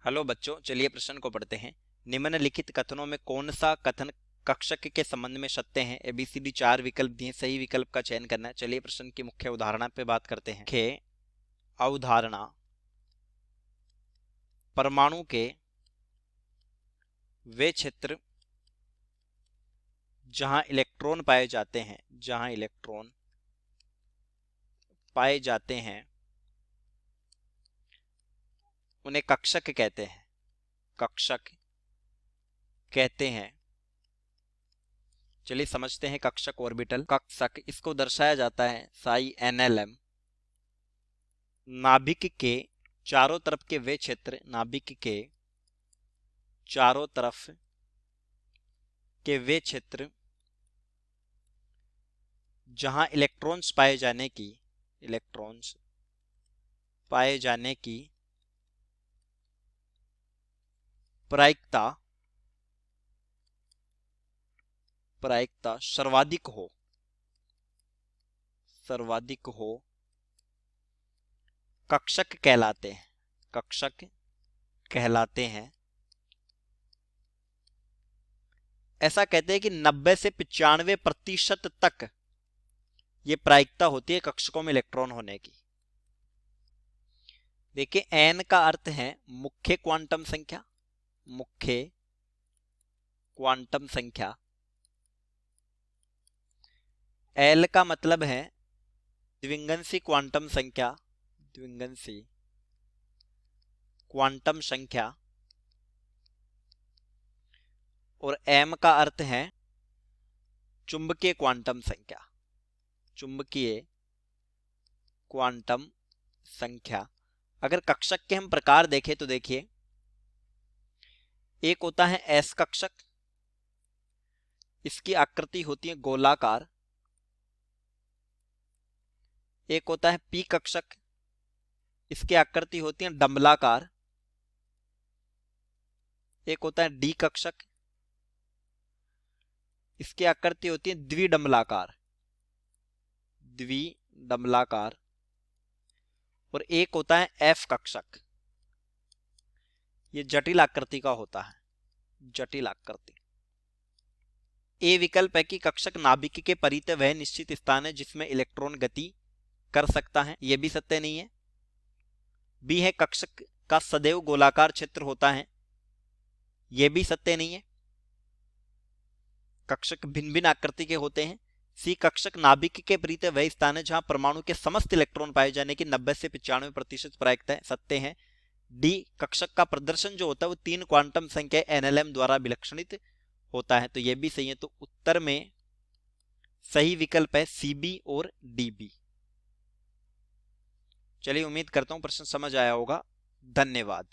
Hello बच्चों, चलिए प्रश्न को पढ़ते हैं। निम्नलिखित कथनों में कौन सा कथन कक्षक के संबंध में सत्य है? एबीसीडी 4 विकल्प दिए, सही विकल्प का चयन करना है। चलिए प्रश्न की मुख्य अवधारणा पे बात करते हैं। मुख्य अवधारणा: परमाणु के वे क्षेत्र जहां इलेक्ट्रॉन पाए जाते हैं, उन्हें कक्षक कहते हैं। चलिए समझते हैं। कक्षक ऑर्बिटल कक्षक, इसको दर्शाया जाता है साई NLM। नाभिक के चारों तरफ के वे क्षेत्र, जहां इलेक्ट्रॉन्स पाए जाने की प्रायिकता सर्वाधिक हो, कक्षक कहलाते हैं। ऐसा कहते हैं कि 90 से 95% तक ये प्रायिकता होती है कक्षकों में इलेक्ट्रॉन होने की। देखिए, n का अर्थ है मुख्य क्वांटम संख्या। l का मतलब है द्विंगंसी क्वांटम संख्या। और m का अर्थ है चुंबकीय क्वांटम संख्या। अगर कक्षक के हम प्रकार देखें तो देखिए, एक होता है S कक्षक, इसकी आकृति होती है गोलाकार। एक होता है P कक्षक, इसकी आकृति होती है डंबलाकार। एक होता है D कक्षक, इसकी आकृति होती है द्विडंबलाकार। और एक होता है F कक्षक, ये जटिल आकृति का होता है, ए विकल्प है कि कक्षक नाभिक के परितः वह निश्चित स्थान है जिसमें इलेक्ट्रॉन गति कर सकता है, यह भी सत्य नहीं है। बी है कक्षक का सदैव गोलाकार क्षेत्र होता है, यह भी सत्य नहीं है। कक्षक भिन्न भिन्न आकृति के होते हैं। सी कक्षक नाभिक के परितः वह स्थान है जहां परमाणु के समस्त इलेक्ट्रॉन पाए जाने की 90 से 95% प्रायिकता है, सत्य है। डी कक्षक का प्रदर्शन जो होता है वो 3 क्वांटम संख्या NLM द्वारा विलक्षणित होता है, तो यह भी सही है। तो उत्तर में सही विकल्प है CB और DB। चलिए, उम्मीद करता हूं प्रश्न समझ आया होगा। धन्यवाद।